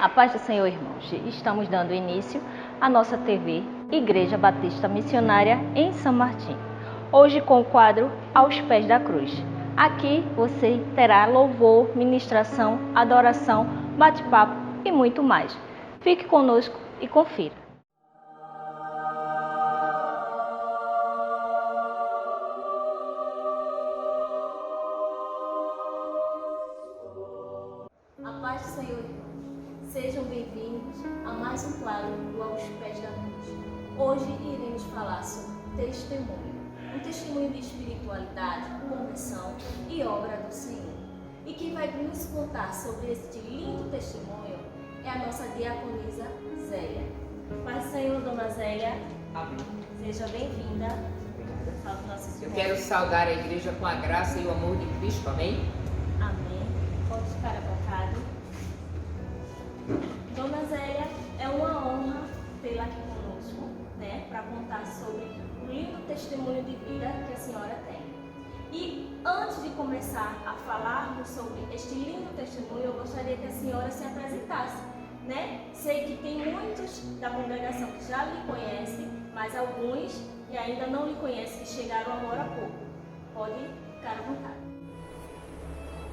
A paz do Senhor, irmãos. Estamos dando início à nossa TV Igreja Batista Missionária em São Martim. Hoje com o quadro Aos Pés da Cruz. Aqui você terá louvor, ministração, adoração, bate-papo e muito mais. Fique conosco e confira. A paz do Senhor, irmãos. Sejam bem-vindos a mais um quadro do Aos Pés da Cruz. Hoje iremos falar sobre testemunho. Um testemunho de espiritualidade, conversão e obra do Senhor. E quem vai nos contar sobre este lindo testemunho é a nossa diaconisa Zélia. Paz do Senhor, dona Zélia. Amém. Seja bem-vinda. Salve nossos Eu irmãos. quero saudar a igreja com a graça e o amor de Cristo, amém? Amém. Pode ficar à vontade. Dona Zélia, é uma honra tê-la aqui conosco, né, para contar sobre o lindo testemunho de vida que a senhora tem. E antes de começar a falarmos sobre este lindo testemunho, eu gostaria que a senhora se apresentasse, né? Sei que tem muitos da congregação que já lhe conhecem, mas alguns que ainda não lhe conhecem, que chegaram agora há pouco. Pode ficar à vontade.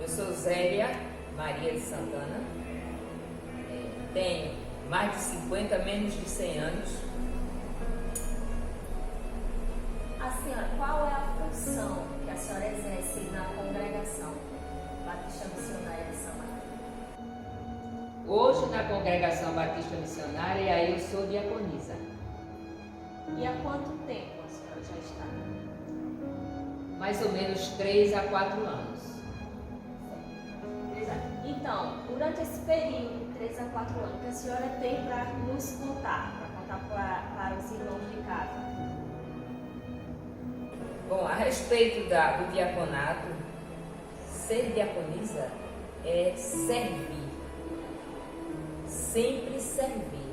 Eu sou Zélia Maria de Santana, tenho mais de 50, menos de 100 anos. A senhora, qual é a função que a senhora exerce na congregação Batista Missionária de São Martim? Hoje na congregação Batista Missionária eu sou diaconisa. E há quanto tempo a senhora já está? Mais ou menos 3 a 4 anos. Então, durante esse período, 3 a 4 anos, que a senhora tem para nos contar, para contar para os irmãos de casa? Bom, a respeito do diaconato, ser diaconisa é servir. Sempre servir,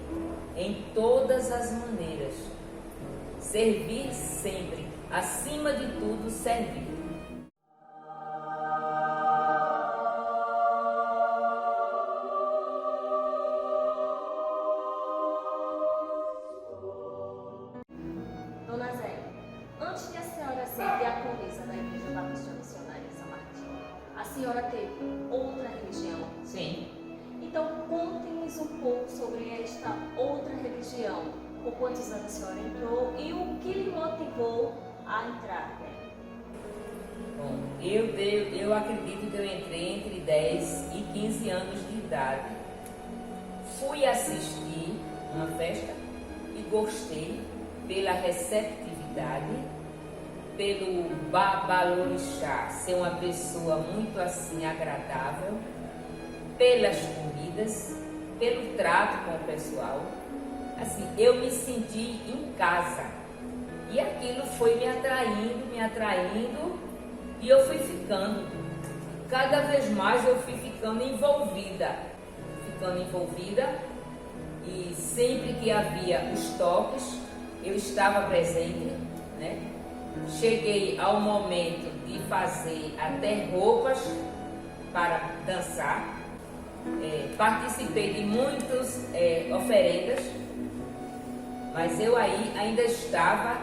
em todas as maneiras. Servir sempre, acima de tudo, servir. Dona Zélia, antes de a senhora ser diaconisa da Igreja Batista Missionária em São Martim, a senhora teve outra religião? Sim. Então, conte-nos um pouco sobre esta outra religião. Por quantos anos a senhora entrou e o que lhe motivou a entrar? Bom, eu acredito que eu entrei entre 10 e 15 anos de idade. Fui assistir uma festa e gostei pela receptividade, pelo babalorixá ser uma pessoa muito assim agradável, pelas comidas, pelo trato com o pessoal. Assim, eu me senti em casa e aquilo foi me atraindo e eu fui ficando. Cada vez mais eu fui ficando envolvida e sempre que havia os toques eu estava presente, né? Cheguei ao momento de fazer até roupas para dançar. Participei de muitas oferendas, mas eu aí ainda estava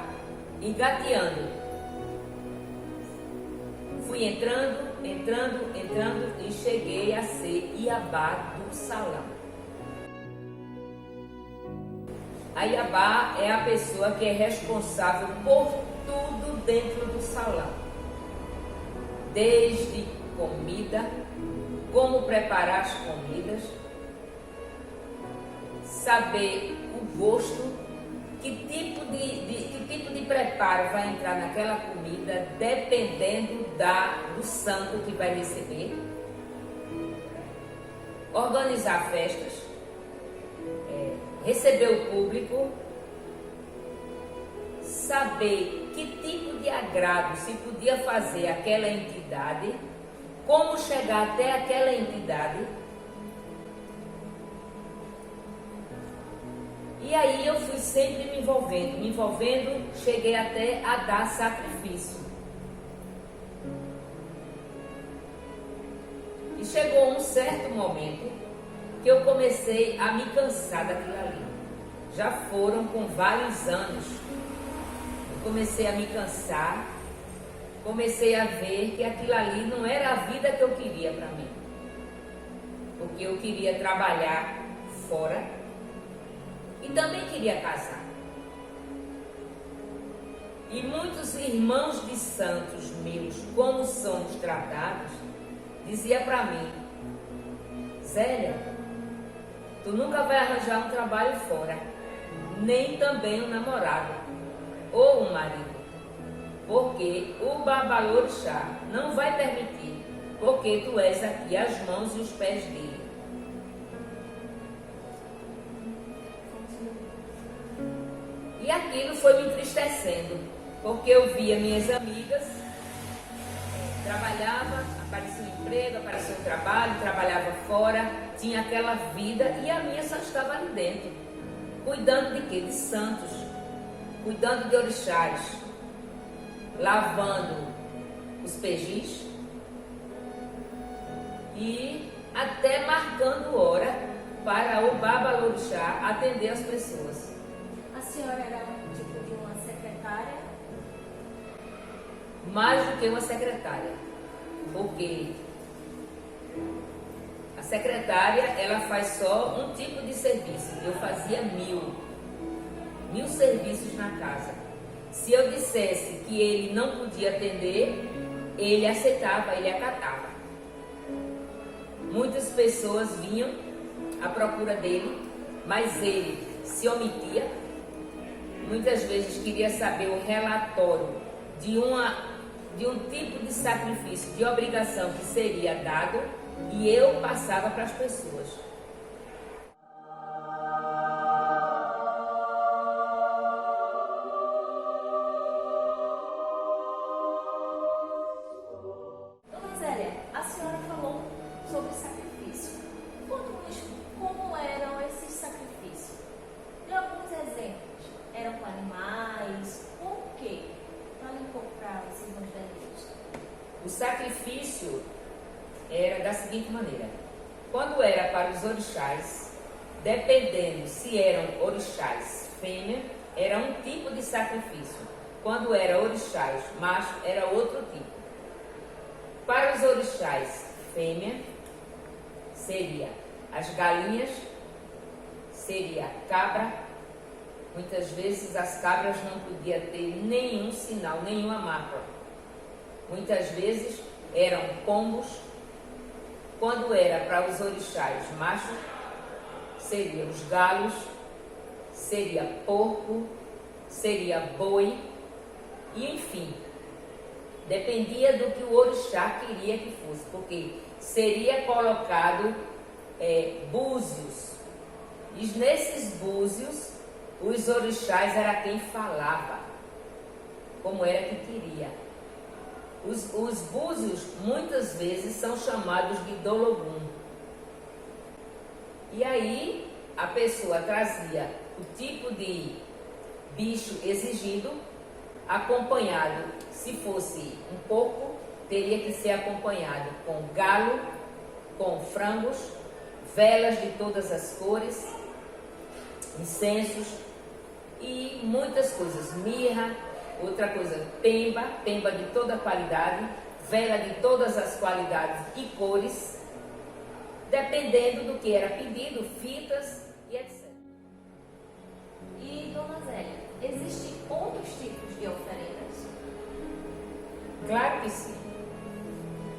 engateando. Fui entrando e cheguei a ser Iabá do salão. A Iabá é a pessoa que é responsável por tudo dentro do salão, desde comida, como preparar as comidas, saber o gosto, que tipo de preparo vai entrar naquela comida, dependendo do santo que vai receber, organizar festas, receber o público, saber que tipo de agrado se podia fazer àquela entidade, como chegar até aquela entidade. E aí eu fui sempre me envolvendo, cheguei até a dar sacrifício. E chegou um certo momento que eu comecei a me cansar daquilo ali. Já foram com vários anos. Eu comecei a me cansar, comecei a ver que aquilo ali não era a vida que eu queria para mim. Porque eu queria trabalhar fora e também queria casar. E muitos irmãos de santos meus, como somos tratados, dizia para mim: Zélia, tu nunca vai arranjar um trabalho fora, nem também um namorado ou um marido, porque o Babalorixá não vai permitir, porque tu és aqui as mãos e os pés dele. E aquilo foi me entristecendo, porque eu via minhas amigas, trabalhava, aparecia um emprego, aparecia um trabalho, trabalhava fora, tinha aquela vida, e a minha só estava ali dentro, cuidando de quê? De santos, cuidando de orixás, lavando os pejis e até marcando hora para o Babalorixá atender as pessoas. A senhora era um tipo de uma secretária? Mais do que uma secretária, porque a secretária, ela faz só um tipo de serviço. Eu fazia mil serviços na casa. Se eu dissesse que ele não podia atender, ele aceitava, ele acatava. Muitas pessoas vinham à procura dele, mas ele se omitia. Muitas vezes queria saber o relatório de um tipo de sacrifício, de obrigação que seria dado, e eu passava para as pessoas. Dona Zélia, a senhora falou sobre sacrifício. Conte-nos como eram esses sacrifícios. Dê alguns exemplos. Eram com animais? Com o quê? Fale um pouco para os irmãos da igreja. O sacrifício era da seguinte maneira: quando era para os orixás, dependendo se eram orixás fêmea, era um tipo de sacrifício. Quando era orixás macho, era outro tipo. Para os orixás fêmea, seria as galinhas, seria cabra. Muitas vezes as cabras não podiam ter nenhum sinal, nenhuma marca. Muitas vezes eram pombos. Quando era para os orixás machos, seria os galos, seria porco, seria boi, e enfim, dependia do que o orixá queria que fosse, porque seria colocado búzios, e nesses búzios os orixás era quem falava como era que queria. Os búzios muitas vezes são chamados de dologum. E aí a pessoa trazia o tipo de bicho exigido, acompanhado, se fosse um porco, teria que ser acompanhado com galo, com frangos, velas de todas as cores, incensos e muitas coisas, mirra. Outra coisa, pemba de toda qualidade, vela de todas as qualidades e cores, dependendo do que era pedido, fitas e etc. E, Dona Zélia, existem outros tipos de oferendas? Claro que sim.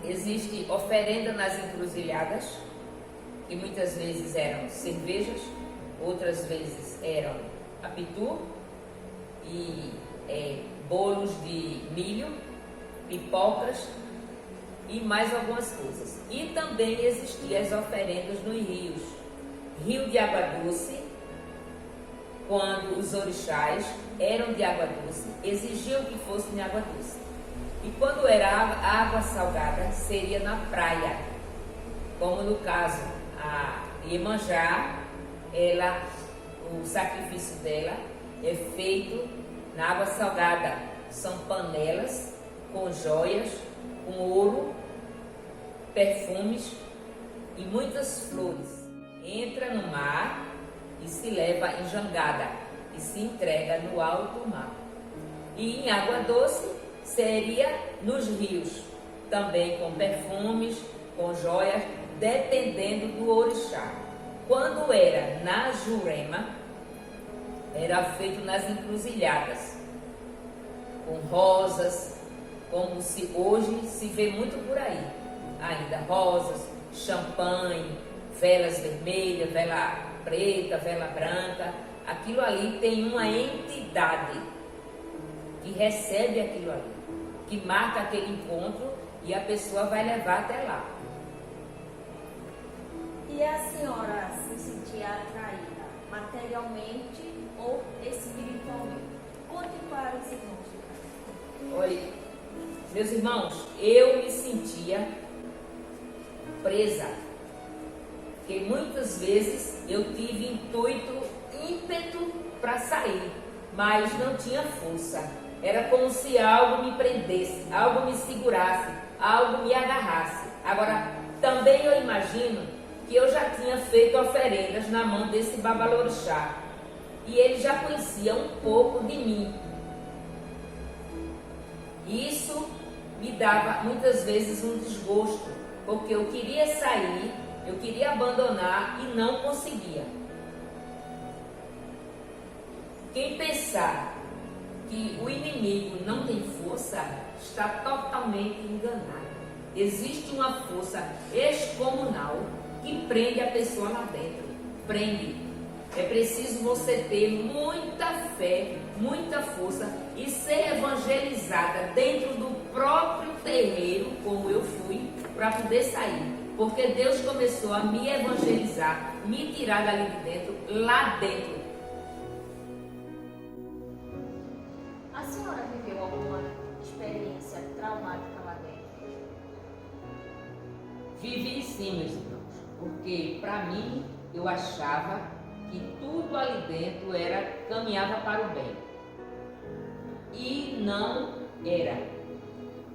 Existe oferenda nas encruzilhadas, que muitas vezes eram cervejas, outras vezes eram apitu e bolos de milho, pipocas e mais algumas coisas. E também existiam as oferendas nos rios. Rio de água doce, quando os orixás eram de água doce, exigiam que fosse de água doce. E quando era água salgada, seria na praia. Como no caso, a Iemanjá, o sacrifício dela é feito na água salgada. São panelas com joias, com ouro, perfumes e muitas flores. entra no mar e se leva em jangada e se entrega no alto mar. E em água doce seria nos rios, também com perfumes, com joias, dependendo do orixá. Quando era na Jurema, era feito nas encruzilhadas, com rosas, como se hoje se vê muito por aí. Ainda rosas, champanhe, velas vermelhas, vela preta, vela branca. Aquilo ali tem uma entidade que recebe aquilo ali, que marca aquele encontro e a pessoa vai levar até lá. E a senhora se sentia atraída materialmente ou espiritualmente? Conte para os irmãos. Olha, meus irmãos, eu me sentia presa, porque muitas vezes eu tive ímpeto para sair, mas não tinha força. Era como se algo me prendesse, algo me segurasse, algo me agarrasse. Agora, também eu imagino que eu já tinha feito oferendas na mão desse babalorixá e ele já conhecia um pouco de mim. Isso me dava muitas vezes um desgosto, porque eu queria sair, eu queria abandonar e não conseguia. Quem pensar que o inimigo não tem força está totalmente enganado. Existe uma força excomunal que prende a pessoa lá dentro. Prende. É preciso você ter muita fé, muita força e ser evangelizada dentro do próprio terreiro, como eu fui, para poder sair. Porque Deus começou a me evangelizar, me tirar dali de dentro, lá dentro. A senhora viveu alguma experiência traumática lá dentro? Vivi sim, meus irmãos, porque para mim eu achava que tudo ali dentro caminhava para o bem. E não era.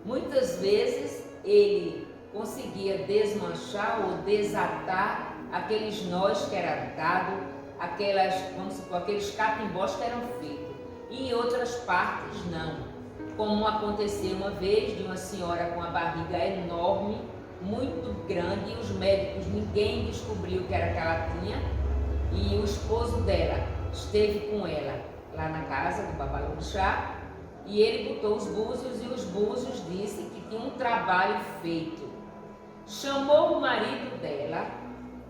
Muitas vezes ele conseguia desmanchar ou desatar aqueles nós que eram dados, aqueles catimbós que eram feitos. E em outras partes não. Como aconteceu uma vez de uma senhora com a barriga enorme, muito grande, e os médicos, ninguém descobriu o que era que ela tinha, e o esposo dela esteve com ela lá na casa do babalorixá, e ele botou os búzios, e os búzios disse que tinha um trabalho feito. Chamou o marido dela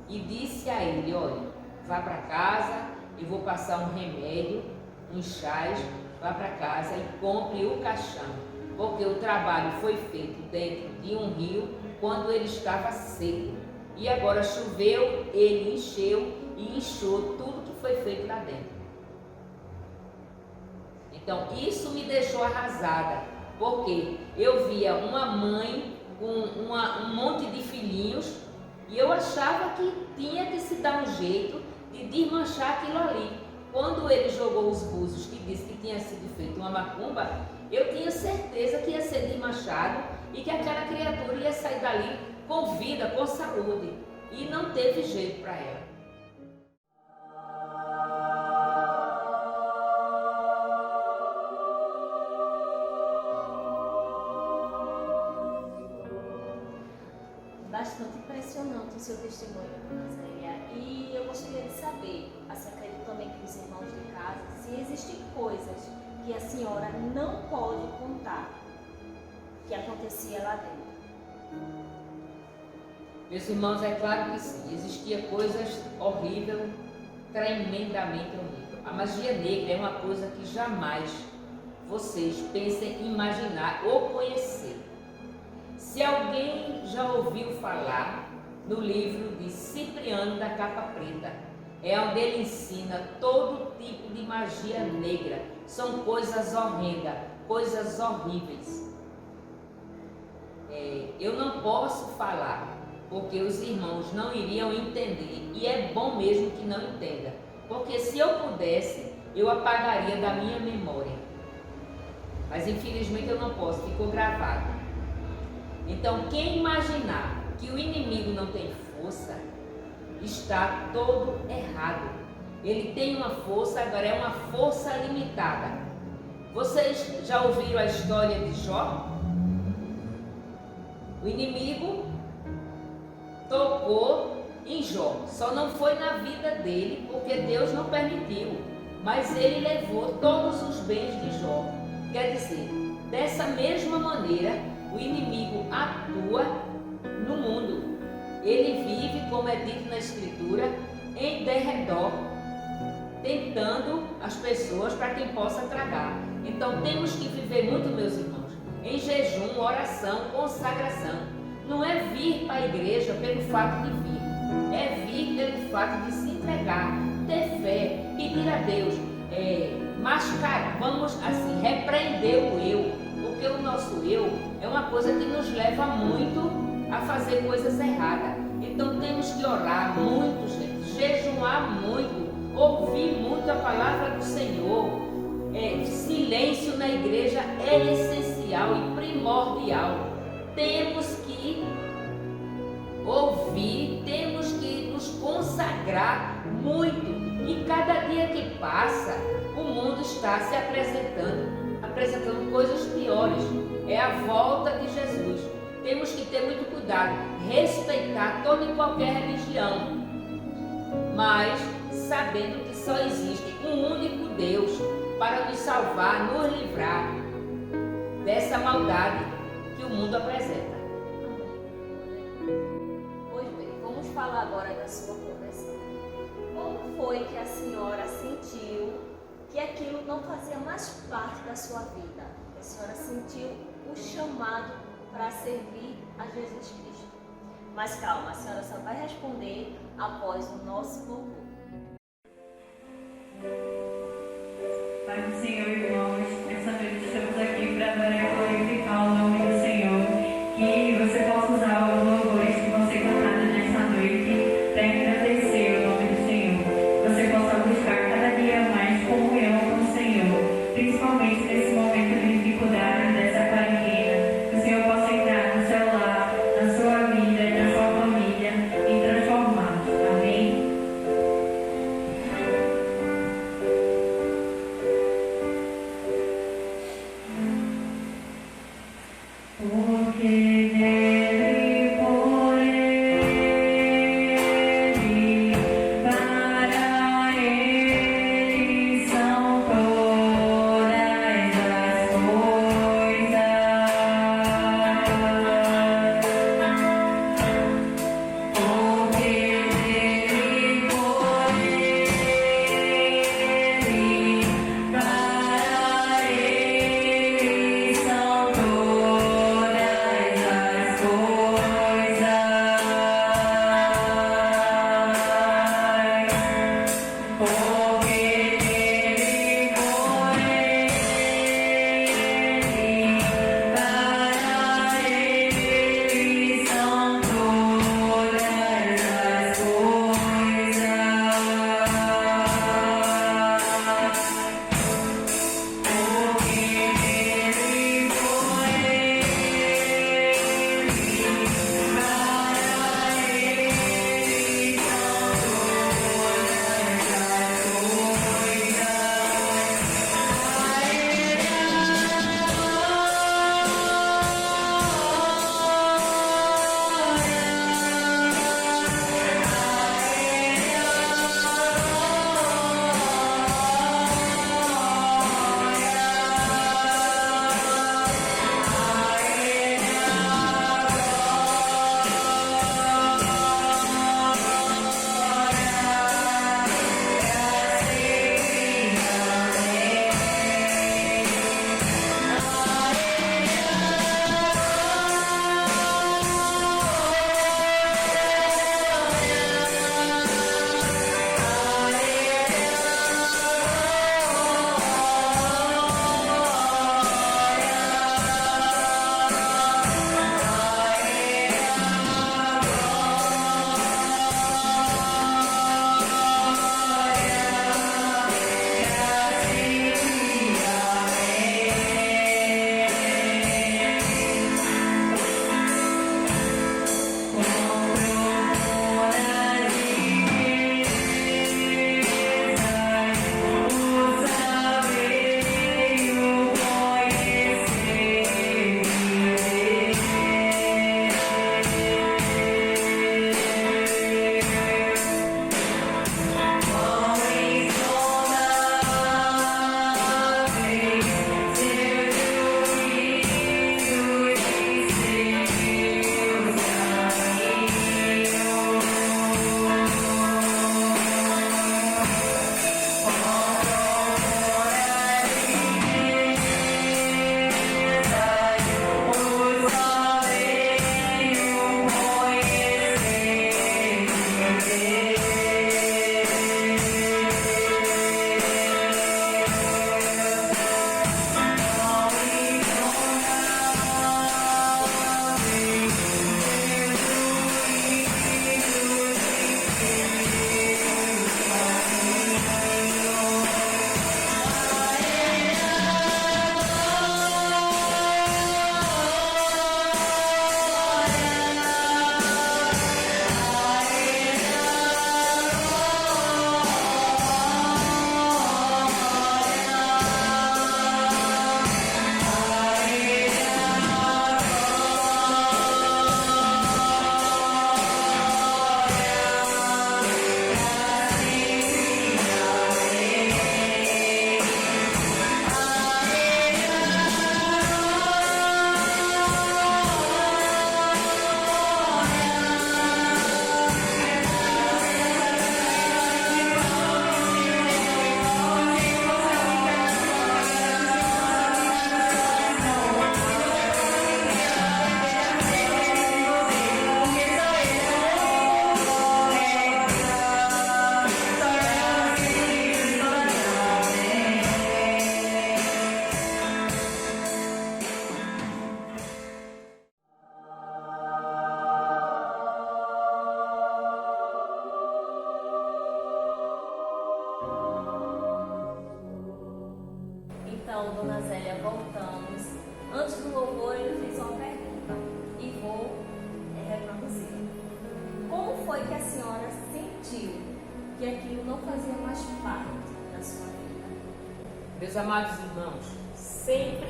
e disse a ele: olha, vá para casa, eu vou passar um remédio, uns chás, vá para casa e compre o caixão, porque o trabalho foi feito dentro de um rio quando ele estava seco. E agora choveu, ele encheu e inchou tudo que foi feito lá dentro. Então isso me deixou arrasada, porque eu via uma mãe com um monte de filhinhos e eu achava que tinha que se dar um jeito de desmanchar aquilo ali. Quando ele jogou os búzios, que disse que tinha sido feito uma macumba, eu tinha certeza que ia ser desmanchado e que aquela criatura ia sair dali com vida, com saúde. E não teve jeito para ela. Bastante impressionante o seu testemunho, Dona Zélia. E eu gostaria de saber, assim, acredito também que os irmãos de casa, se existem coisas que a senhora não pode contar que acontecia lá dentro. Meus irmãos, é claro que sim, existia coisas horríveis, tremendamente horríveis. A magia negra é uma coisa que jamais vocês pensem em imaginar ou conhecer. Se alguém já ouviu falar no livro de Cipriano da Capa Preta, é onde ele ensina todo tipo de magia negra. São coisas horrendas, coisas horríveis. Eu não posso falar, porque os irmãos não iriam entender, e é bom mesmo que não entenda, porque se eu pudesse, eu apagaria da minha memória, mas infelizmente eu não posso, ficou gravado. Então quem imaginar que o inimigo não tem força, está todo errado. Ele tem uma força, agora é uma força limitada. Vocês já ouviram a história de Jó? O inimigo tocou em Jó, só não foi na vida dele, porque Deus não permitiu, mas ele levou todos os bens de Jó. Quer dizer, dessa mesma maneira, o inimigo atua no mundo. Ele vive, como é dito na Escritura, em derredor, tentando as pessoas para quem possa tragar. Então temos que viver muito, meus irmãos, em jejum, oração, consagração. Não é vir para a igreja pelo fato de vir, é vir pelo fato de se entregar, ter fé, pedir a Deus, mascarar, vamos assim, repreender o eu, porque o nosso eu é uma coisa que nos leva muito a fazer coisas erradas. Então temos que orar muito, gente, jejuar muito, ouvir muito a palavra do Senhor. Silêncio na igreja é essencial e primordial. Temos que ouvir, temos que nos consagrar muito. E cada dia que passa, o mundo está se apresentando coisas piores. É a volta de Jesus. Temos que ter muito cuidado, respeitar toda e qualquer religião, mas sabendo que só existe um único Deus para nos salvar, nos livrar dessa maldade que o mundo apresenta. Pois bem, vamos falar agora da sua conversão. Como foi que a senhora sentiu que aquilo não fazia mais parte da sua vida? A senhora sentiu o chamado para servir a Jesus Cristo. Mas calma, a senhora só vai responder após o nosso louvor. Pai do Senhor, irmãos, essa noite estamos aqui para adorar e glorificar o nome do Senhor. Que você possa usar os louvores que vão ser cantados nesta noite para engrandecer o nome do Senhor. Você possa buscar cada dia mais comunhão com o Senhor, principalmente nesse momento de dificuldade dessa quarentena. Que o Senhor possa entrar no seu lar, na sua vida e na sua família e transformá-los. Amém? que aquilo não fazia mais parte da sua vida. Meus amados irmãos, sempre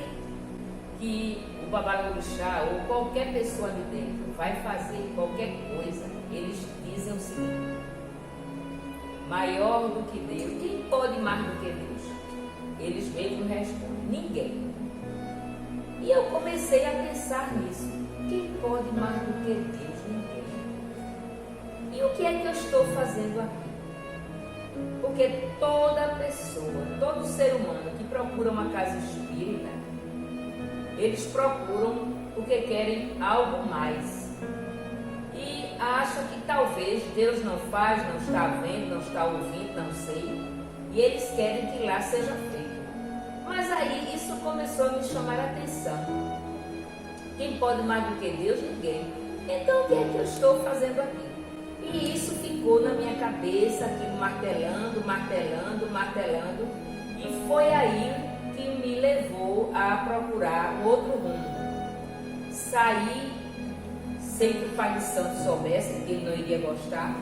que o babalorixá ou qualquer pessoa ali dentro vai fazer qualquer coisa, eles dizem o seguinte: maior do que Deus, quem pode mais do que Deus? Eles mesmos respondem: ninguém. E eu comecei a pensar nisso: quem pode mais do que Deus? Ninguém. E o que é que eu estou fazendo aqui? Porque toda pessoa, todo ser humano que procura uma casa espírita, eles procuram porque querem algo mais. E acham que talvez Deus não faz, não está vendo, não está ouvindo, não sei. E eles querem que lá seja feito. Mas aí isso começou a me chamar a atenção. Quem pode mais do que Deus? Ninguém. Então o que é que eu estou fazendo aqui? E isso ficou na minha cabeça, aquilo martelando, martelando, martelando. E foi aí que me levou a procurar um outro rumo. Saí sem que o Pai de Santo soubesse, que ele não iria gostar.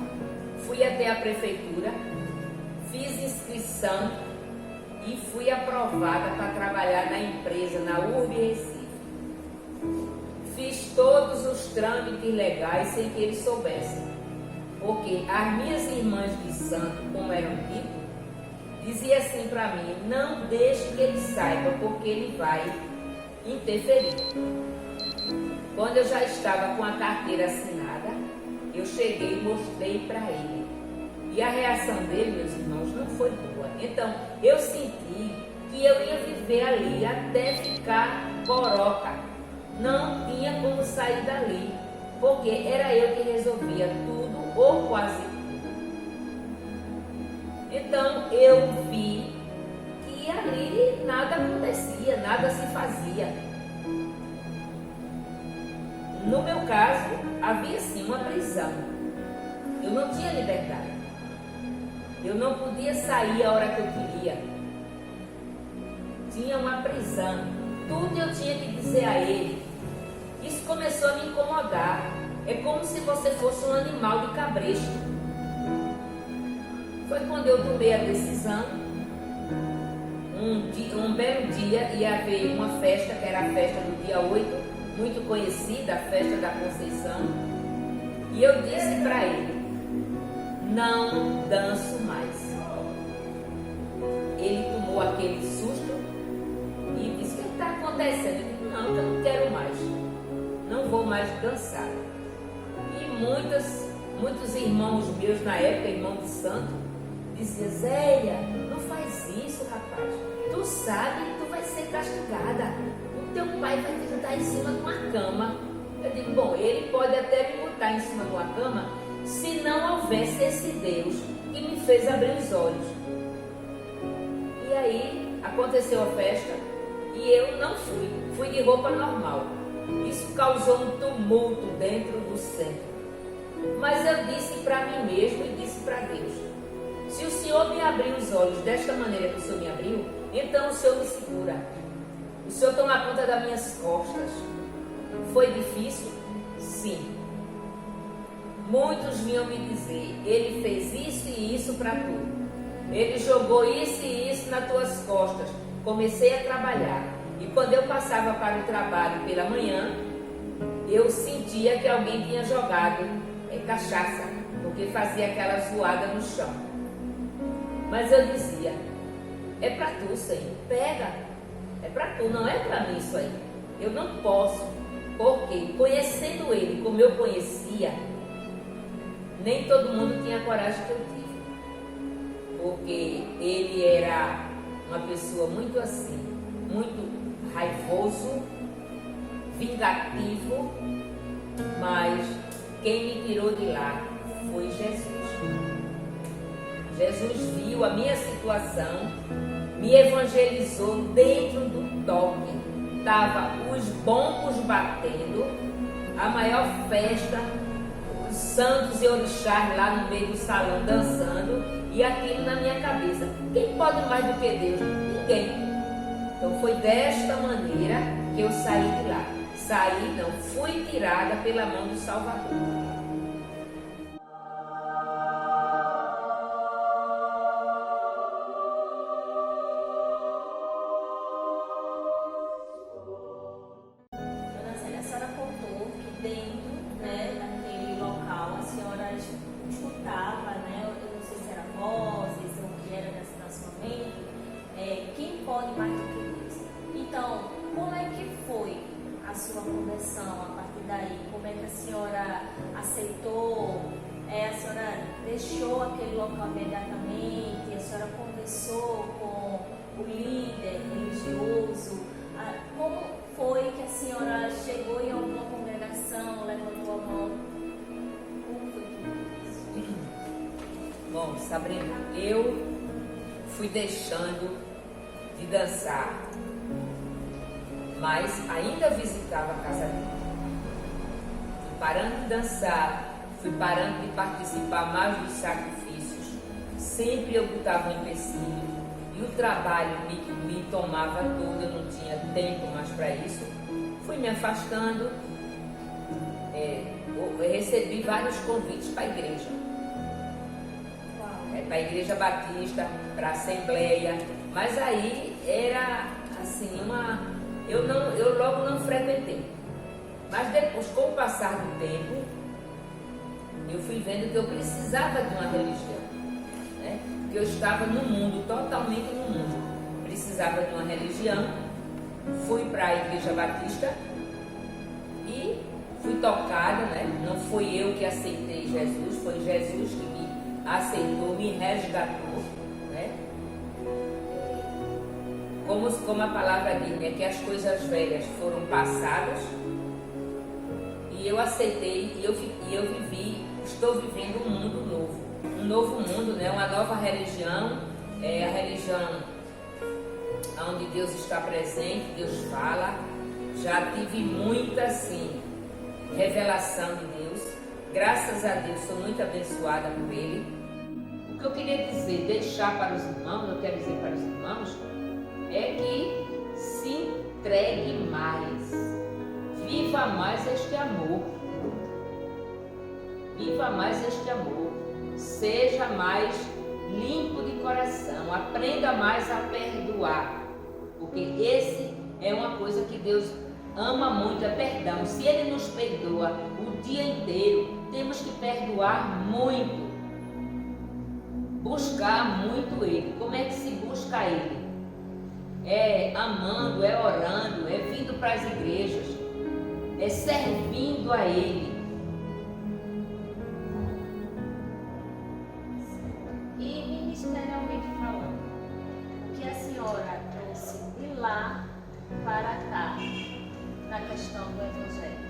Fui até a prefeitura, fiz inscrição e fui aprovada para trabalhar na empresa, na URB Recife. Fiz todos os trâmites legais sem que eles soubessem. Porque as minhas irmãs de santo, como eram ricos, dizia assim para mim: não deixe que ele saiba, porque ele vai interferir. Quando eu já estava com a carteira assinada, eu cheguei e mostrei para ele. E a reação dele, meus irmãos, não foi boa. Então, eu senti que eu ia viver ali até ficar coroca. Não tinha como sair dali, porque era eu que resolvia tudo ou quase tudo. Então, eu vi que ali nada acontecia, nada se fazia. No meu caso, havia sim uma prisão. Eu não tinha liberdade. Eu não podia sair a hora que eu queria. Tinha uma prisão. Tudo eu tinha que dizer a ele. Isso começou a me incomodar. É como se você fosse um animal de cabresto. Foi quando eu tomei a decisão. Um belo dia ia haver uma festa, que era a festa do dia 8, muito conhecida, a festa da Conceição. E eu disse para ele: não danço mais. Ele tomou aquele susto e disse: o que está acontecendo? Eu disse: não, eu não quero mais. Não vou mais dançar. E muitos irmãos meus na época, irmão de santo, diziam: Zélia, não faz isso, rapaz. Tu sabe que tu vai ser castigada. O teu pai vai te botar em cima de uma cama. Eu digo: bom, ele pode até me botar em cima de uma cama se não houvesse esse Deus que me fez abrir os olhos. E aí aconteceu a festa e eu não fui de roupa normal. Isso causou um tumulto dentro do centro. Mas eu disse para mim mesmo e disse para Deus: se o Senhor me abrir os olhos desta maneira que o Senhor me abriu, então o Senhor me segura. O Senhor toma conta das minhas costas. Foi difícil? Sim. Muitos vinham me dizer: ele fez isso e isso para tu. Ele jogou isso e isso nas tuas costas. Comecei a trabalhar. E quando eu passava para o trabalho pela manhã, eu sentia que alguém tinha jogado cachaça, porque fazia aquela zoada no chão. Mas eu dizia: é para tu, Senhor, pega. É para tu, não é para mim isso aí. Eu não posso, porque conhecendo ele como eu conhecia, nem todo mundo tinha a coragem que eu tive. Porque ele era uma pessoa muito assim, muito raivoso, vingativo, mas quem me tirou de lá foi Jesus. Jesus viu a minha situação, me evangelizou dentro do toque. Estava os bombos batendo, a maior festa, os santos e orixás lá no meio do salão dançando, e aquilo na minha cabeça: quem pode mais do que Deus? Ninguém. Então foi desta maneira que eu saí de lá. Saí, não, fui tirada pela mão do Salvador. aceitou, a senhora deixou aquele local imediatamente, a senhora conversou com o líder religioso. Como foi que a senhora chegou em alguma congregação, levantou a mão? Como foi tudo isso? Bom, Sabrina, eu fui deixando de dançar, mas ainda visitava a casa dele. Fui parando de dançar, fui parando de participar mais dos sacrifícios. Sempre eu botava um empecilho e o trabalho me tomava todo, eu não tinha tempo mais para isso. Fui me afastando, eu recebi vários convites para a igreja. Para a Igreja Batista, para a Assembleia, mas aí era assim, eu logo não frequentei. Mas depois, com o passar do tempo, eu fui vendo que eu precisava de uma religião, né? Que eu estava no mundo, totalmente no mundo. Precisava de uma religião, fui para a Igreja Batista e fui tocada, né? Não fui eu que aceitei Jesus, foi Jesus que me aceitou, me resgatou, né? Como a palavra diz, né? Que as coisas velhas foram passadas e eu aceitei e eu vivi, estou vivendo um mundo novo, um novo mundo, né? Uma nova religião, a religião onde Deus está presente, Deus fala. Já tive muita assim revelação de Deus, graças a Deus sou muito abençoada por Ele. O que eu queria dizer, deixar para os irmãos, eu quero dizer para os irmãos, é que se entregue mais, viva mais este amor, viva mais este amor, seja mais limpo de coração, aprenda mais a perdoar, porque esse é uma coisa que Deus ama muito, é perdão. Se Ele nos perdoa o dia inteiro, temos que perdoar muito, buscar muito Ele. Como é que se busca Ele? É amando, é orando, é vindo para as igrejas, é servindo a Ele. E ministerialmente falando, o que a senhora trouxe de lá para cá na questão do Evangelho?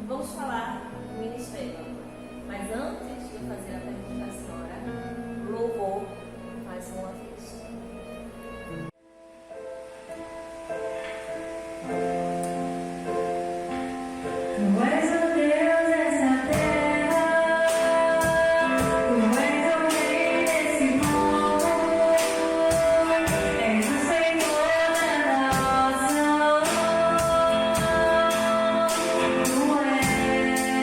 Vamos falar do ministério, mas antes de eu fazer a pergunta à senhora, louvor mais uma vez. Tu és o Deus dessa terra, tu és o Rei desse mundo, és o Senhor da nação. Tu és o Rei desse mundo,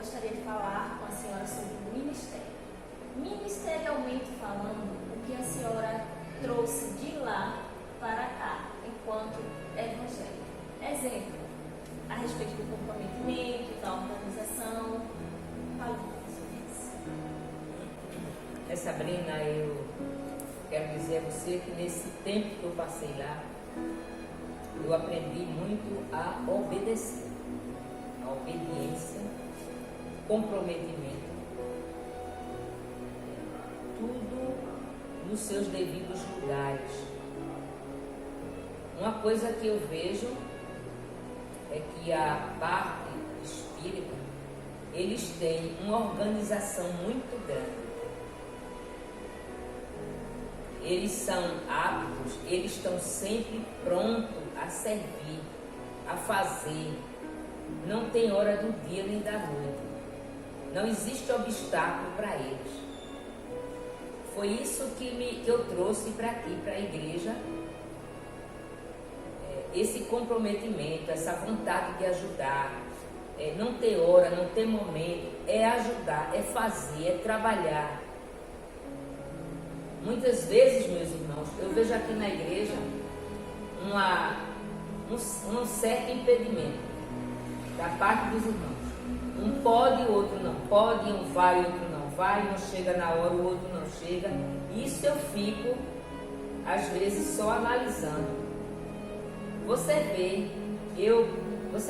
gostaria de falar com a senhora sobre o ministério. Ministerialmente falando, o que a senhora trouxe de lá para cá, enquanto evangélica. Exemplo, a respeito do comprometimento, da organização. Fala um pouco sobre isso. Sabrina, eu quero dizer a você que nesse tempo que eu passei lá, eu aprendi muito a obedecer. A obediência, comprometimento, tudo nos seus devidos lugares. Uma coisa que eu vejo é que a parte espírita, eles têm uma organização muito grande. Eles são aptos, eles estão sempre prontos a servir, a fazer. Não tem hora do dia nem da noite. Não existe obstáculo para eles. Foi isso que eu trouxe para aqui, para a igreja. Esse comprometimento, essa vontade de ajudar. Não ter hora, não ter momento. É ajudar, é fazer, é trabalhar. Muitas vezes, meus irmãos, eu vejo aqui na igreja um certo impedimento da parte dos irmãos. Um pode, o outro não pode, um vai, o outro não vai, um chega na hora, o outro não chega. Isso eu fico, às vezes, só analisando. Você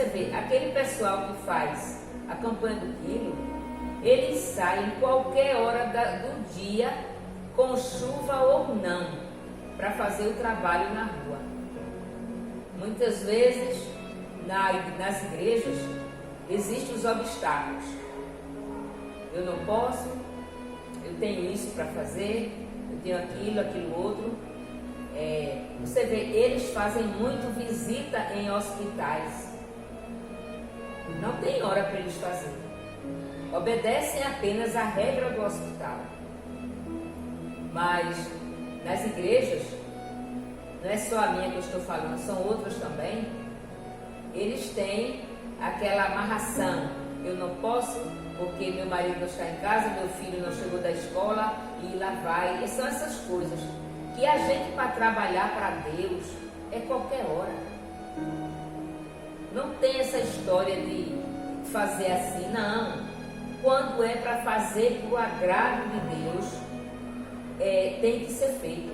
vê, aquele pessoal que faz a campanha do quilo, eles saem em qualquer hora do dia, com chuva ou não, para fazer o trabalho na rua. Muitas vezes, nas igrejas, existem os obstáculos. Eu não posso, eu tenho isso para fazer, eu tenho aquilo outro. Você vê, eles fazem muito visita em hospitais. Não tem hora para eles fazerem. Obedecem apenas à regra do hospital. Mas nas igrejas, não é só a minha que eu estou falando, são outras também. Eles têm aquela amarração. Eu não posso porque meu marido não está em casa, meu filho não chegou da escola e lá vai. E são essas coisas que a gente, para trabalhar para Deus, é qualquer hora. Não tem essa história de fazer assim, não. Quando é para fazer para o agrado de Deus, tem que ser feito.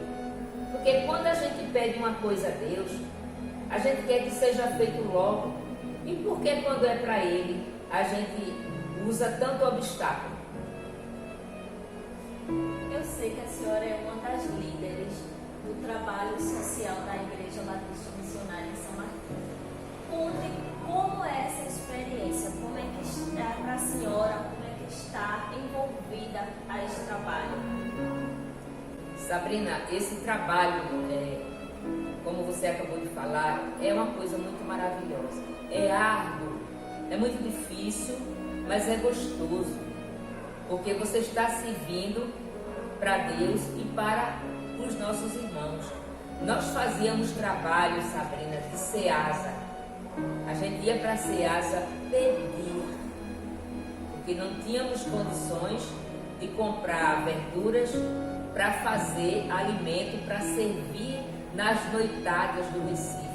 Porque quando a gente pede uma coisa a Deus, a gente quer que seja feito logo. E por que quando é para Ele, a gente usa tanto obstáculo? Eu sei que a senhora é uma das líderes do trabalho social da Igreja Batista Missionária em São Martinho. Conte como é essa experiência, como é que está para a senhora, como é que está envolvida a esse trabalho. Sabrina, esse trabalho, como você acabou de falar, é uma coisa muito maravilhosa. É árduo, é muito difícil, mas é gostoso, porque você está servindo para Deus e para os nossos irmãos. Nós fazíamos trabalho, Sabrina, de Ceasa. A gente ia para a Ceasa pedir, porque não tínhamos condições de comprar verduras para fazer alimento, para servir nas noitadas do Recife,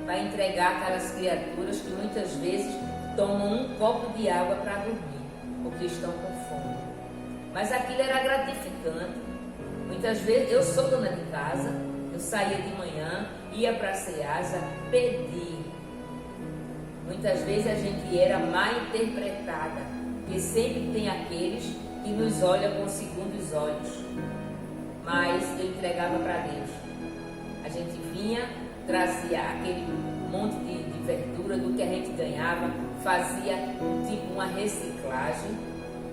para entregar aquelas criaturas que muitas vezes tomam um copo de água para dormir, porque estão com fome. Mas aquilo era gratificante. Muitas vezes, eu sou dona de casa, eu saía de manhã, ia para a Ceasa pedir. Muitas vezes a gente era mal interpretada, porque sempre tem aqueles que nos olham com segundos olhos. Mas eu entregava para Deus. A gente vinha, trazia aquele monte de verdura do que a gente ganhava, fazia tipo uma reciclagem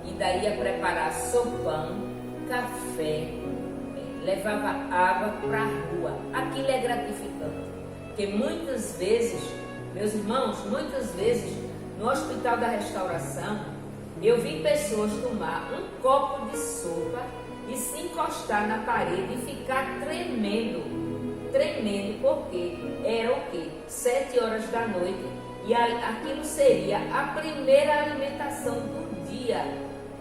e daí ia preparar sopão, café, levava água para a rua. Aquilo é gratificante, porque muitas vezes, meus irmãos, muitas vezes no Hospital da Restauração eu vi pessoas tomar um copo de sopa e se encostar na parede e ficar tremendo, porque era o quê? 7 horas da noite E aquilo seria a primeira alimentação do dia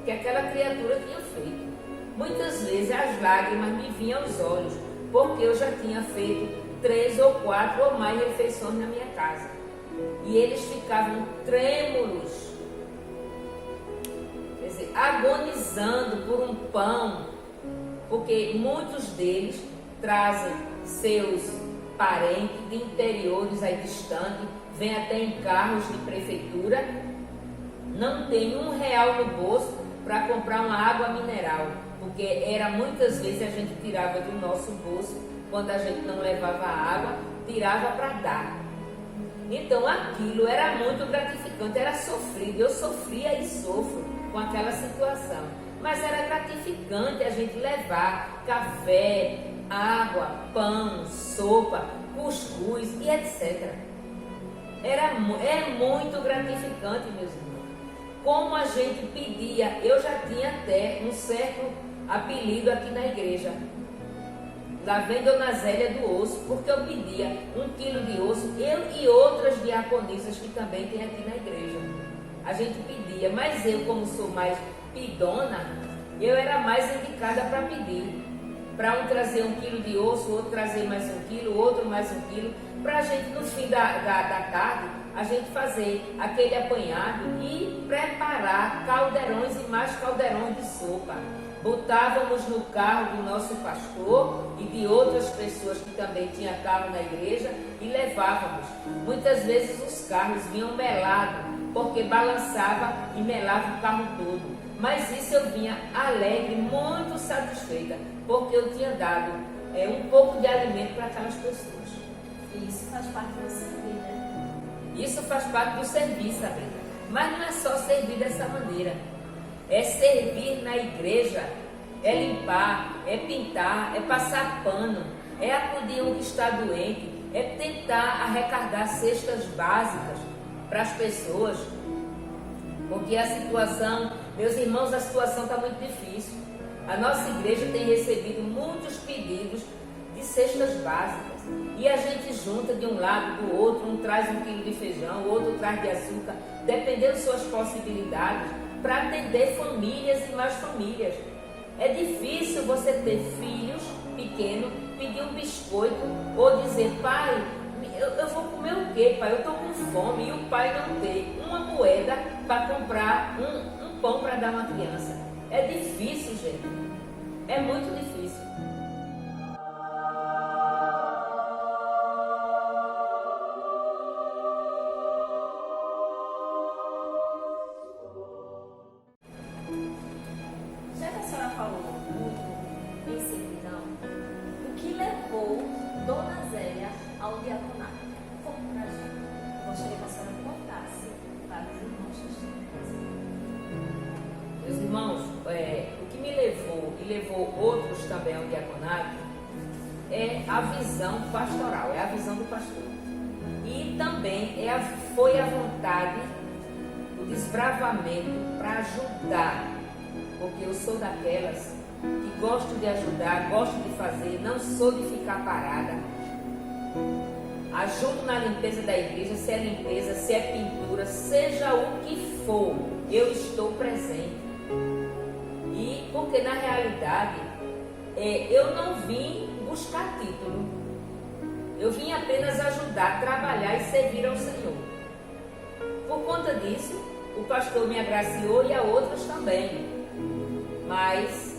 que aquela criatura tinha feito. Muitas vezes as lágrimas me vinham aos olhos, porque eu já tinha feito 3 ou 4 ou mais refeições na minha casa. E eles ficavam trêmulos, quer dizer, agonizando por um pão, porque muitos deles trazem seus parentes de interiores aí distantes, vêm até em carros de prefeitura, não tem R$1 no bolso para comprar uma água mineral, porque era muitas vezes a gente tirava do nosso bolso, quando a gente não levava água, tirava para dar. Então aquilo era muito gratificante, era sofrido, eu sofria e sofro com aquela situação, mas era gratificante a gente levar café, água, pão, sopa, cuscuz e etc. É muito gratificante, meus irmãos. Como a gente pedia, eu já tinha até um certo apelido aqui na igreja. Lá vem Dona Zélia do osso, porque eu pedia 1 quilo de osso, eu e outras diaconisas que também tem aqui na igreja. A gente pedia, mas eu, como sou mais pidona, eu era mais indicada para pedir. Para um trazer 1 quilo de osso, outro trazer mais 1 quilo, outro mais 1 quilo, para a gente no fim da tarde, a gente fazer aquele apanhado e preparar caldeirões e mais caldeirões de sopa. Botávamos no carro do nosso pastor e de outras pessoas que também tinham carro na igreja e levávamos. Muitas vezes os carros vinham melados, porque balançava e melava o carro todo. Mas isso eu vinha alegre, muito satisfeita, porque eu tinha dado um pouco de alimento para aquelas pessoas. Isso faz parte do servir, né? Isso faz parte do servir, Sabrina. Mas não é só servir dessa maneira. É servir na igreja, é limpar, é pintar, é passar pano, é acudir um que está doente, é tentar arrecadar cestas básicas para as pessoas. Porque a situação, meus irmãos, a situação está muito difícil. A nossa igreja tem recebido muitos pedidos de cestas básicas. E a gente junta de um lado, do outro, um traz 1 quilo de feijão, o outro traz de açúcar, dependendo de suas possibilidades, para atender famílias e mais famílias. É difícil você ter filhos pequenos, pedir um biscoito ou dizer, pai, eu vou comer o quê, pai? Eu estou com fome, e o pai não tem uma moeda para comprar um pão para dar a uma criança. É difícil, gente. É muito difícil. Já que a senhora falou muito em servidão, o que levou Dona Zélia ao diaconato? Conta pra gente. Gostaria que a senhora contasse para os irmãos que estão presentes. Meus irmãos, o que me levou e levou outros também ao diaconato é a visão pastoral, é a visão do pastor. E também foi a vontade, o desbravamento para ajudar, porque eu sou daquelas que gosto de ajudar, gosto de fazer, não sou de ficar parada. Ajudo na limpeza da igreja, se é limpeza, se é pintura, seja o que for, eu estou presente. E porque na realidade eu não vim buscar título, eu vim apenas ajudar, trabalhar e servir ao Senhor. Por conta disso, o pastor me agraciou e a outros também. Mas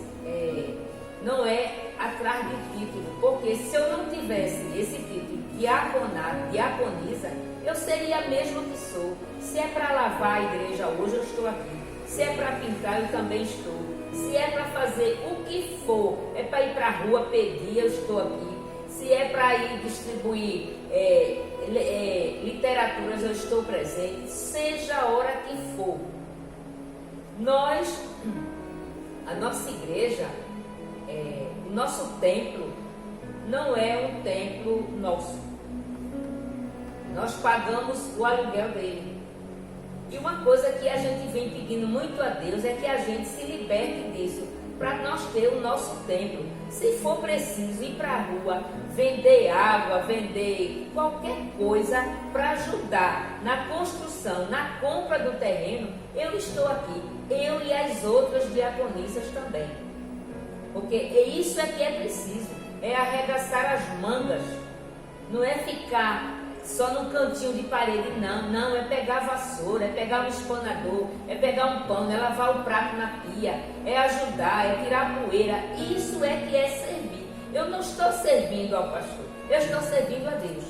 não é atrás de título, porque se eu não tivesse esse título, diaconato, diaconisa, eu seria a mesma que sou. Se é para lavar a igreja hoje, eu estou aqui. Se é para pintar, eu também estou. Se é para fazer o que for, é para ir para a rua pedir, eu estou aqui. Se é para ir distribuir literaturas, eu estou presente. Seja a hora que for. A nossa igreja, o nosso templo, não é um templo nosso. Nós pagamos o aluguel dele. E uma coisa que a gente vem pedindo muito a Deus é que a gente se liberte disso, para nós ter o nosso templo. Se for preciso ir para a rua, vender água, vender qualquer coisa para ajudar na construção, na compra do terreno, eu estou aqui. Eu e as outras diaconisas também. Porque isso é que é preciso. É arregaçar as mangas. Não é ficar só no cantinho de parede, não. Não, é pegar a vassoura, é pegar um espanador, é pegar um pano, é lavar o prato na pia, é ajudar, é tirar a poeira. Isso é que é servir. Eu não estou servindo ao pastor, eu estou servindo a Deus.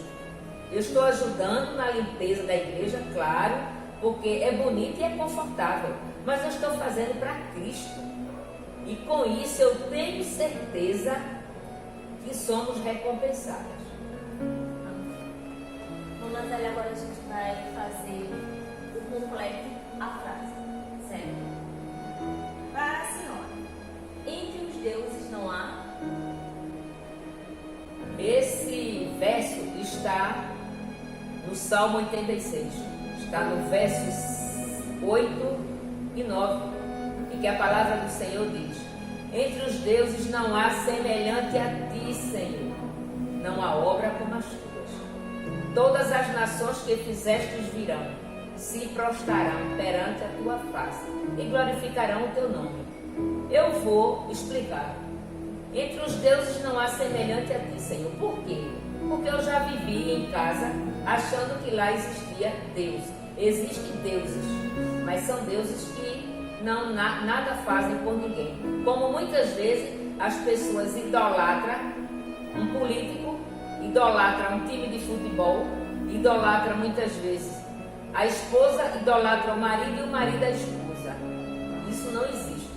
Eu estou ajudando na limpeza da igreja, claro, porque é bonito e é confortável, mas eu estou fazendo para Cristo. E com isso eu tenho certeza que somos recompensadas. Natália, agora a gente vai fazer o completo a frase, certo? Para a senhora, entre os deuses não há? Esse verso está no Salmo 86, está no versos 8 e 9, em que a palavra do Senhor diz: entre os deuses não há semelhante a ti, Senhor, não há obra como as tuas. Todas as nações que fizestes virão, se prostrarão perante a tua face e glorificarão o teu nome. Eu vou explicar. Entre os deuses não há semelhante a ti, Senhor. Por quê? Porque eu já vivi em casa achando que lá existia Deus. Existem deuses, mas são deuses que nada fazem por ninguém. Como muitas vezes as pessoas idolatram um político, idolatra um time de futebol, idolatra muitas vezes a esposa, idolatra o marido e o marido a esposa. Isso não existe.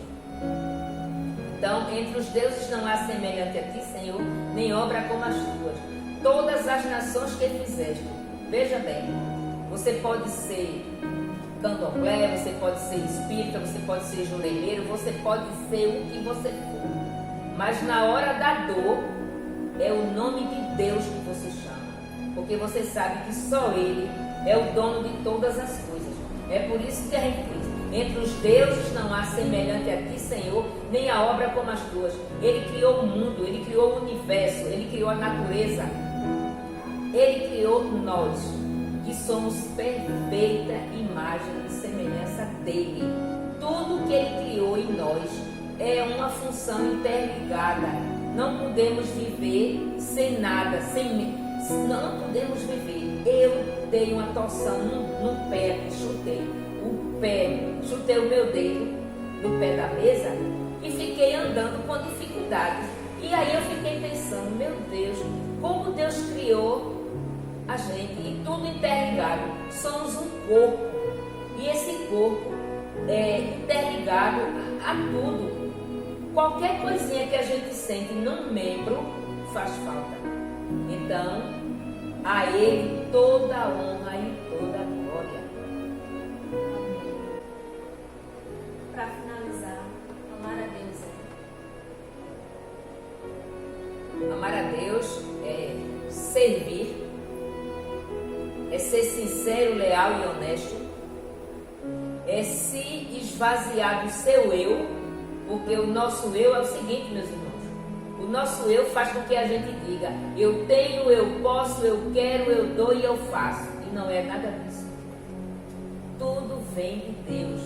Então, entre os deuses não há semelhante a ti, Senhor, nem obra como as tuas. Todas as nações que fizeste. Veja bem, você pode ser candomblé, você pode ser espírita, você pode ser juremeiro, você pode ser o que você for. Mas na hora da dor, é o nome de Deus que você chama, porque você sabe que só Ele é o dono de todas as coisas. É por isso que a gente diz: entre os deuses não há semelhante a ti, Senhor, nem a obra como as tuas. Ele criou o mundo, Ele criou o universo, Ele criou a natureza, Ele criou nós, que somos perfeita imagem e semelhança dEle. Tudo que Ele criou em nós é uma função interligada. Não podemos viver sem nada, não podemos viver. Eu dei uma torção no pé, chutei o meu dedo no pé da mesa e fiquei andando com dificuldade. E aí eu fiquei pensando: meu Deus, como Deus criou a gente, e tudo interligado. Somos um corpo, e esse corpo é interligado a tudo. Qualquer coisinha que a gente sente num membro faz falta. Então, a Ele toda a honra e toda a glória. Para finalizar, amar a Deus Amar a Deus é servir, é ser sincero, leal e honesto, é se esvaziar do seu eu. Porque o nosso eu é o seguinte, meus irmãos: o nosso eu faz com que a gente diga: eu tenho, eu posso, eu quero, eu dou e eu faço. E não é nada disso. Tudo vem de Deus.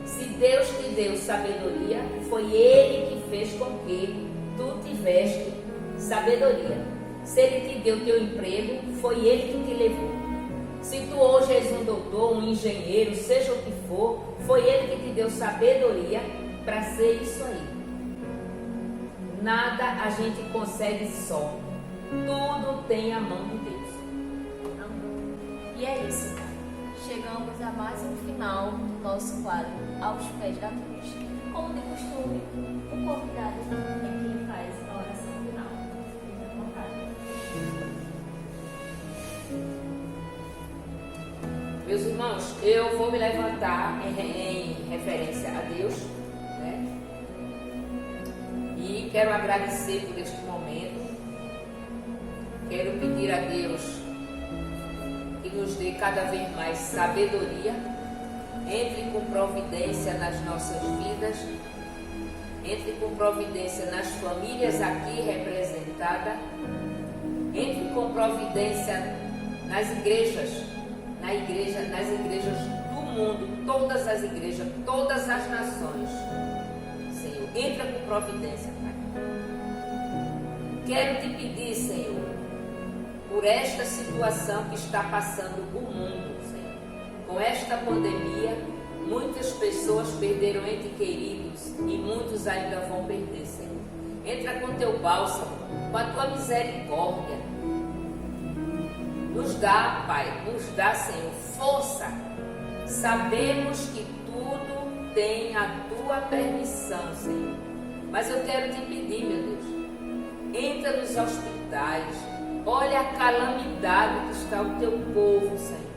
Se Deus te deu sabedoria, foi Ele que fez com que tu tiveste sabedoria. Se Ele te deu teu emprego, foi Ele que te levou. Se tu hoje és um doutor, um engenheiro, seja o que for, foi Ele que te deu sabedoria para ser isso aí. Nada a gente consegue só. Tudo tem a mão de Deus. E é isso. Chegamos a mais um final do nosso quadro Aos Pés da Cruz. Como de costume, o convidado é quem faz a oração final. Fique à vontade. Meus irmãos, eu vou me levantar em referência a Deus, né? E quero agradecer por este momento. Quero pedir a Deus que nos dê cada vez mais sabedoria, entre com providência nas nossas vidas, Entre com providência nas famílias aqui representadas. Entre com providência nas igrejas, nas igrejas do mundo, todas as igrejas, todas as nações. Senhor, entra com providência, Pai. Quero te pedir, Senhor, por esta situação que está passando o mundo, Senhor. Com esta pandemia, muitas pessoas perderam entes queridos e muitos ainda vão perder, Senhor. Entra com teu bálsamo, com a tua misericórdia. Nos dá, Pai, nos dá, Senhor, força. Sabemos que tudo tem a tua permissão, Senhor. Mas eu quero te pedir, meu Deus, entra nos hospitais, olha a calamidade que está o teu povo, Senhor.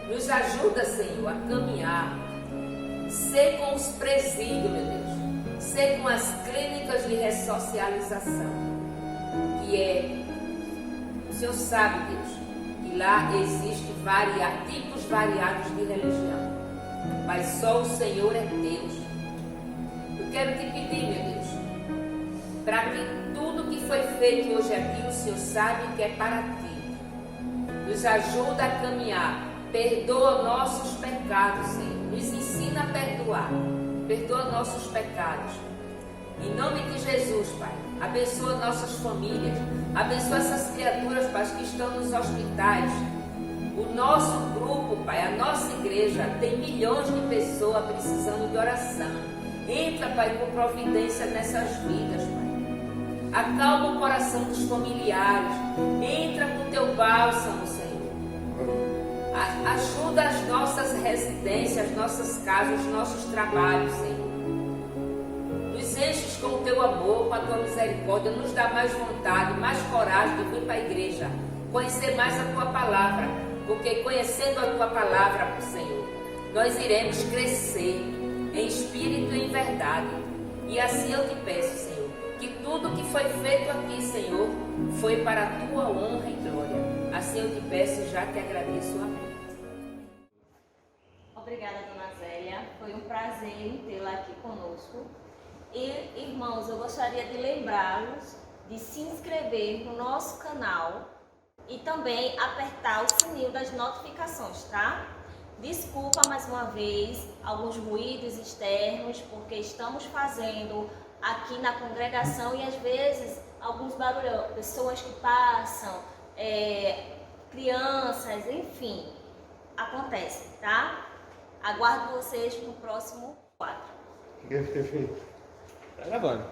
Nos ajuda, Senhor, a caminhar. Ser com os presídios, meu Deus. Ser com as clínicas de ressocialização. Que o Senhor sabe, Deus, que lá existem tipos variados de religião. Mas só o Senhor é Deus. Eu quero te pedir, meu Deus, para que tudo que foi feito hoje aqui, o Senhor sabe que é para ti. Nos ajuda a caminhar. Perdoa nossos pecados, Senhor. Nos ensina a perdoar. Perdoa nossos pecados. Em nome de Jesus, Pai. Abençoa nossas famílias. Abençoa essas criaturas, Pai, que estão nos hospitais. O nosso grupo, Pai, a nossa igreja, tem milhões de pessoas precisando de oração. Entra, Pai, com providência nessas vidas, Pai. Acalma o coração dos familiares. Entra com teu bálsamo, Senhor. Ajuda as nossas residências, nossas casas, nossos trabalhos, Senhor. Nos enches com o teu amor, com a tua misericórdia. Nos dá mais vontade, mais coragem de vir para a igreja. Conhecer mais a tua palavra. Porque conhecendo a tua palavra, Senhor, nós iremos crescer em espírito e em verdade. E assim eu te peço, Senhor, que tudo que foi feito aqui, Senhor, foi para a tua honra e glória. Assim eu te peço e já te agradeço. Amém. Obrigada, Dona Zélia. Foi um prazer em tê-la aqui conosco. E, irmãos, eu gostaria de lembrá-los de se inscrever no nosso canal e também apertar o sininho das notificações, tá? Desculpa mais uma vez alguns ruídos externos, porque estamos fazendo aqui na congregação e às vezes alguns barulhos, pessoas que passam, crianças, enfim, acontece, tá? Aguardo vocês no próximo quadro. Tá gravando.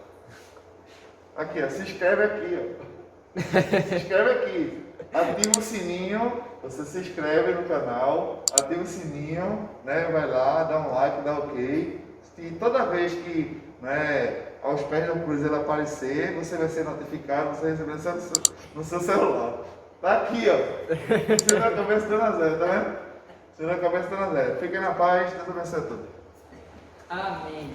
Aqui, ó, se inscreve aqui, ó. Se inscreve aqui. Ativa o sininho, você se inscreve no canal, ativa o sininho, né? Vai lá, dá um like, dá ok. E toda vez que, né, aos pés da cruz ele aparecer, você vai ser notificado, você vai receber no seu celular. Tá aqui, ó. Você na cabeça da Dona Zé, tá vendo? Você na cabeça da Dona Zé. Fiquem na paz, Deus abençoe a todos. Amém.